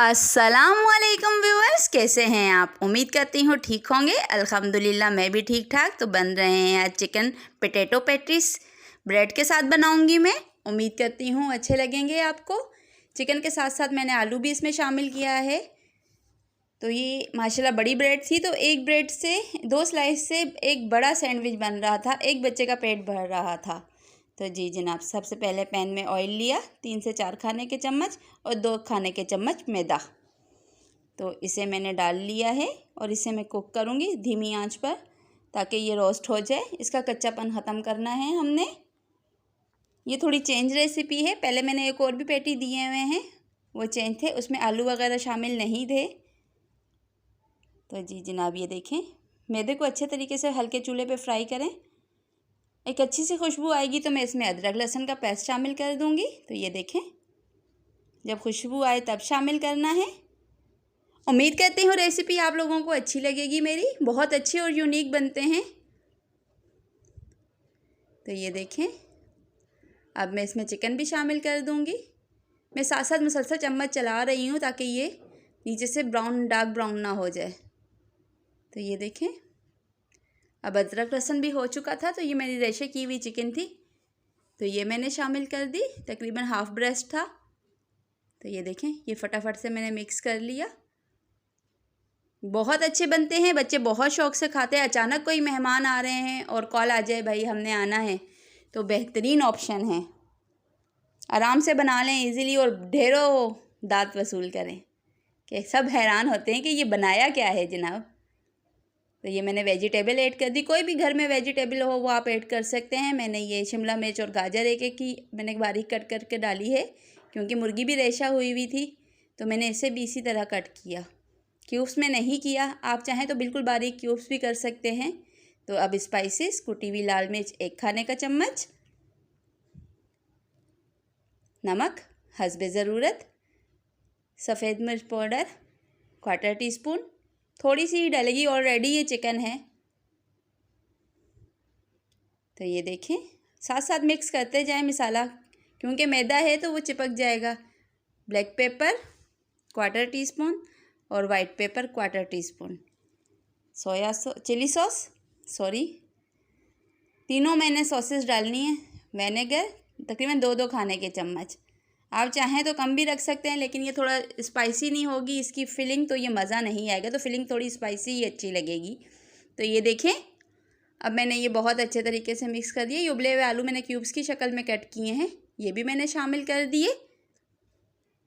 अस्सलामुअलैकुम व्यूअर्स, कैसे हैं आप। उम्मीद करती हूँ ठीक होंगे। अल्हम्दुलिल्लाह मैं भी ठीक ठाक। तो बन रहे हैं आज चिकन पोटैटो पैटीज, ब्रेड के साथ बनाऊंगी मैं। उम्मीद करती हूँ अच्छे लगेंगे आपको। चिकन के साथ साथ मैंने आलू भी इसमें शामिल किया है। तो ये माशाल्लाह बड़ी ब्रेड थी, तो एक ब्रेड से 2 स्लाइस से एक बड़ा सैंडविच बन रहा था, एक बच्चे का पेट भर रहा था। तो जी जनाब, सबसे पहले पैन में ऑयल लिया 3 से 4 खाने के चम्मच और 2 खाने के चम्मच मैदा। तो इसे मैंने डाल लिया है और इसे मैं कुक करूँगी धीमी आंच पर, ताकि ये रोस्ट हो जाए। इसका कच्चापन ख़त्म करना है हमने। ये थोड़ी चेंज रेसिपी है। पहले मैंने एक और भी पैटी दिए हुए हैं, वो चेंज थे, उसमें आलू वगैरह शामिल नहीं थे। तो जी जनाब, ये देखें, मैदे को अच्छे तरीके से हल्के चूल्हे पे फ्राई करें। एक अच्छी सी खुशबू आएगी तो मैं इसमें अदरक लहसुन का पेस्ट शामिल कर दूंगी। तो ये देखें, जब खुशबू आए तब शामिल करना है। उम्मीद करती हूँ रेसिपी आप लोगों को अच्छी लगेगी मेरी। बहुत अच्छे और यूनिक बनते हैं। तो ये देखें, अब मैं इसमें चिकन भी शामिल कर दूंगी। मैं साथ साथ मुसलसल चम्मच चला रही हूँ ताकि ये नीचे से ब्राउन, डार्क ब्राउन ना हो जाए। तो ये देखें, अब अदरक लहसुन भी हो चुका था। तो ये मेरी रेशे की हुई चिकन थी, तो ये मैंने शामिल कर दी। तकरीबन हाफ ब्रेस्ट था। तो ये देखें, ये फटाफट से मैंने मिक्स कर लिया। बहुत अच्छे बनते हैं, बच्चे बहुत शौक़ से खाते हैं। अचानक कोई मेहमान आ रहे हैं और कॉल आ जाए भाई हमने आना है, तो बेहतरीन ऑप्शन है। आराम से बना लें इजीली और ढेरों दांत वसूल करें कि सब हैरान होते हैं कि ये बनाया क्या है जनाब। तो ये मैंने वेजिटेबल ऐड कर दी। कोई भी घर में वेजिटेबल हो वो आप ऐड कर सकते हैं। मैंने ये शिमला मिर्च और गाजर एक एक की मैंने बारीक कट करके डाली है, क्योंकि मुर्गी भी रेशा हुई हुई थी। तो मैंने इसे भी इसी तरह कट किया, क्यूब्स में नहीं किया। आप चाहें तो बिल्कुल बारीक क्यूब्स भी कर सकते हैं। तो अब स्पाइसेस, कुटी हुई लाल मिर्च 1 खाने का चम्मच, नमक हस्बे ज़रूरत, सफ़ेद मिर्च पाउडर 1/4 टीस्पून, थोड़ी सी ही डलेगी, ऑलरेडी ये चिकन है। तो ये देखें, साथ साथ मिक्स करते जाएं मसाला, क्योंकि मैदा है तो वो चिपक जाएगा। ब्लैक पेपर 1/4 टीस्पून और white pepper 1/4 teaspoon, chilli sauce तीनों मैंने सॉसेस डालनी है। विनेगर तकरीबन 2-2 खाने के चम्मच। आप चाहें तो कम भी रख सकते हैं, लेकिन ये थोड़ा स्पाइसी नहीं होगी इसकी फिलिंग, तो ये मज़ा नहीं आएगा। तो फिलिंग थोड़ी स्पाइसी ही अच्छी लगेगी। तो ये देखें, अब मैंने ये बहुत अच्छे तरीके से मिक्स कर दिया। ये उबले हुए आलू मैंने क्यूब्स की शक्ल में कट किए हैं, ये भी मैंने शामिल कर दिए।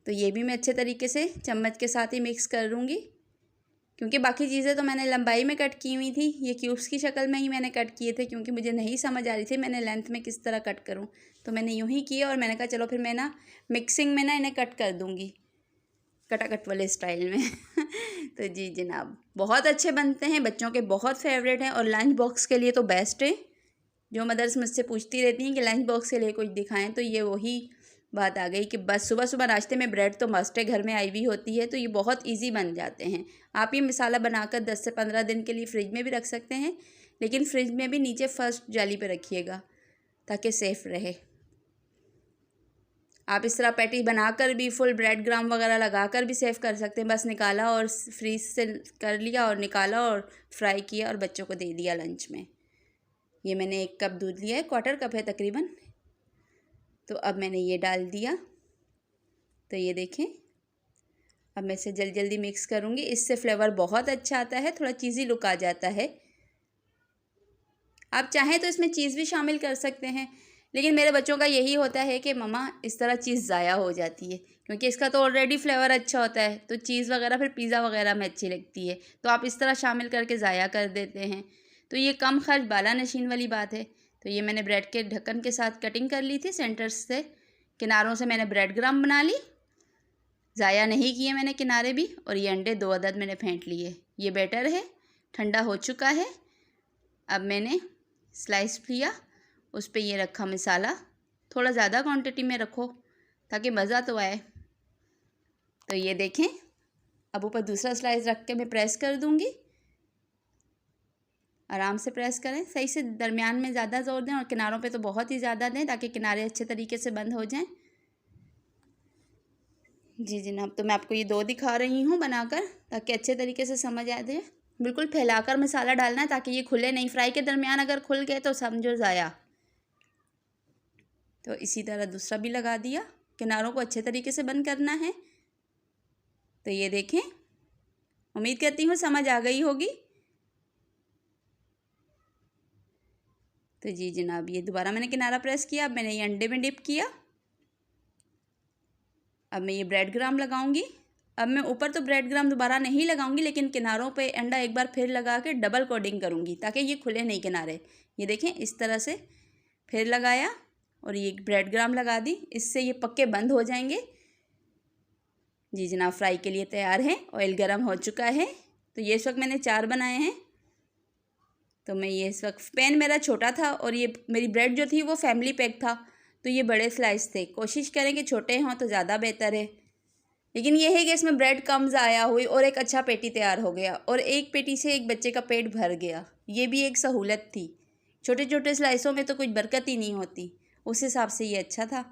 तो ये भी मैं अच्छे तरीके से चम्मच के साथ ही मिक्स कर लूँगी, क्योंकि बाकी चीज़ें तो मैंने लंबाई में कट की हुई थी। ये क्यूब्स की शक्ल में ही मैंने कट किए थे, क्योंकि मुझे नहीं समझ आ रही थी मैंने लेंथ में किस तरह कट करूं। तो मैंने यूं ही किया और मैंने कहा चलो फिर मैं ना मिक्सिंग में ना इन्हें कट कर दूंगी कटाकट वाले स्टाइल में। तो जी जनाब, बहुत अच्छे बनते हैं, बच्चों के बहुत फेवरेट हैं और लंच बॉक्स के लिए तो बेस्ट है। जो मदर्स मुझसे पूछती रहती हैं कि लंच बॉक्स के लिए कुछ दिखाएँ, तो ये वही बात आ गई कि बस सुबह सुबह नाश्ते में ब्रेड तो मस्ट है, घर में आई हुई होती है। तो ये बहुत इजी बन जाते हैं। आप ये मसाला बनाकर 10 से 15 दिन के लिए फ्रिज में भी रख सकते हैं, लेकिन फ्रिज में भी नीचे फर्स्ट जाली पे रखिएगा ताकि सेफ़ रहे। आप इस तरह पैटी बनाकर भी फुल ब्रेड ग्राम वगैरह लगाकर भी सेव कर सकते हैं। बस निकाला और फ्रीज से कर लिया और निकाला और फ्राई किया और बच्चों को दे दिया लंच में। ये मैंने 1 कप दूध लिया है, 1/4 कप है तकरीबन। तो अब मैंने ये डाल दिया। तो ये देखें, अब मैं इसे जल्दी जल्दी मिक्स करूँगी। इससे फ्लेवर बहुत अच्छा आता है, थोड़ा चीज़ी लुक आ जाता है। आप चाहें तो इसमें चीज़ भी शामिल कर सकते हैं, लेकिन मेरे बच्चों का यही होता है कि मम्मा इस तरह चीज़ ज़ाया हो जाती है, क्योंकि इसका तो ऑलरेडी फ्लेवर अच्छा होता है। तो चीज़ वगैरह फिर पिज़्ज़ा वगैरह में अच्छी लगती है, तो आप इस तरह शामिल करके ज़ाया कर देते हैं। तो ये कम खर्च बाला नशीन वाली बात है। तो ये मैंने ब्रेड के ढक्कन के साथ कटिंग कर ली थी, सेंटर से किनारों से मैंने ब्रेड ग्राम बना ली, ज़ाया नहीं किए मैंने किनारे भी। और ये अंडे 2 अदद मैंने फेंट लिए। ये बैटर है, ठंडा हो चुका है। अब मैंने स्लाइस लिया, उस पर ये रखा मसाला। थोड़ा ज़्यादा क्वांटिटी में रखो ताकि मज़ा तो आए। तो ये देखें, अब ऊपर दूसरा स्लाइस रख के मैं प्रेस कर दूँगी। आराम से प्रेस करें, सही से दरमियान में ज़्यादा ज़ोर दें और किनारों पे तो बहुत ही ज़्यादा दें, ताकि किनारे अच्छे तरीके से बंद हो जाएं। जी जनाब, तो मैं आपको ये 2 दिखा रही हूँ बनाकर, ताकि अच्छे तरीके से समझ आ जाए। बिल्कुल फैलाकर मसाला डालना है ताकि ये खुले नहीं। फ्राई के दरमियान अगर खुल गए तो समझो ज़ाया। तो इसी तरह दूसरा भी लगा दिया। किनारों को अच्छे तरीके से बंद करना है। तो ये देखें, उम्मीद करती हूँ समझ आ गई होगी। तो जी जनाब, ये दोबारा मैंने किनारा प्रेस किया। अब मैंने ये अंडे में डिप किया। अब मैं ये ब्रेड ग्राम लगाऊंगी। अब मैं ऊपर तो ब्रेड ग्राम दोबारा नहीं लगाऊंगी, लेकिन किनारों पे अंडा एक बार फिर लगा के डबल कोटिंग करूंगी ताकि ये खुले नहीं किनारे। ये देखें, इस तरह से फिर लगाया और ये ब्रेड ग्राम लगा दी। इससे ये पक्के बंद हो जाएंगे। जी जनाब, फ्राई के लिए तैयार है। ऑयल गर्म हो चुका है। तो ये इस वक्त मैंने 4 बनाए हैं। तो मैं ये इस वक्त पैन मेरा छोटा था और ये मेरी ब्रेड जो थी वो फैमिली पैक था, तो ये बड़े स्लाइस थे। कोशिश करें कि छोटे हों तो ज़्यादा बेहतर है। लेकिन ये है कि इसमें ब्रेड कम ज़ाया हुई और एक अच्छा पेटी तैयार हो गया और एक पेटी से एक बच्चे का पेट भर गया। ये भी एक सहूलत थी। छोटे छोटे स्लाइसों में तो कुछ बरकत ही नहीं होती, उस हिसाब से ये अच्छा था।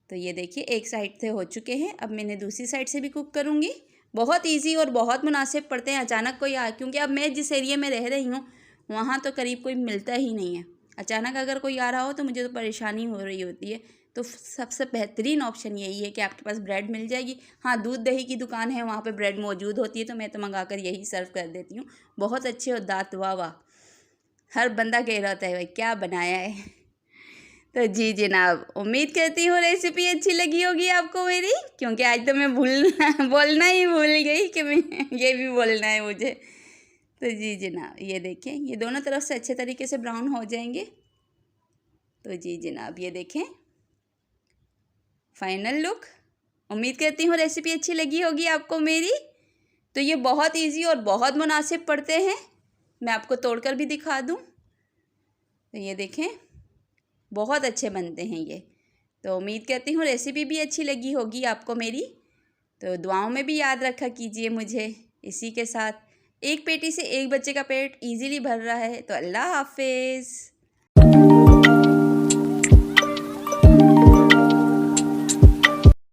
तो ये देखिए, एक साइड से हो चुके हैं। अब मैंने दूसरी साइड से भी कुक करूँगी। बहुत ईजी और बहुत मुनासिब पड़ते हैं। अचानक कोई क्योंकि अब मैं जिस एरिया में रह रही हूँ वहाँ तो करीब कोई मिलता ही नहीं है। अचानक अगर कोई आ रहा हो तो मुझे तो परेशानी हो रही होती है। तो सबसे बेहतरीन ऑप्शन यही है कि आपके पास ब्रेड मिल जाएगी। हाँ, दूध दही की दुकान है, वहाँ पे ब्रेड मौजूद होती है, तो मैं तो मंगा कर यही सर्व कर देती हूँ। बहुत अच्छे और दात वाह वाह, हर बंदा कह रहा होता है भाई क्या बनाया है। तो जी जनाब, उम्मीद करती हूँ रेसिपी अच्छी लगी होगी आपको मेरी, क्योंकि आज तो मैं बोलना ही भूल गई कि मैं ये भी बोलना है मुझे। तो जी जनाब, ये देखें, ये दोनों तरफ से अच्छे तरीके से ब्राउन हो जाएंगे। तो जी जनाब, ये देखें फाइनल लुक। उम्मीद करती हूँ रेसिपी अच्छी लगी होगी आपको मेरी। तो ये बहुत इजी और बहुत मुनासिब पड़ते हैं। मैं आपको तोड़कर भी दिखा दूँ। तो ये देखें, बहुत अच्छे बनते हैं ये। तो उम्मीद करती हूँ रेसिपी भी अच्छी लगी होगी आपको मेरी। तो दुआओं में भी याद रखा कीजिए मुझे। इसी के साथ एक पेटी से एक बच्चे का पेट इजीली भर रहा है। तो अल्लाह हाफिज़।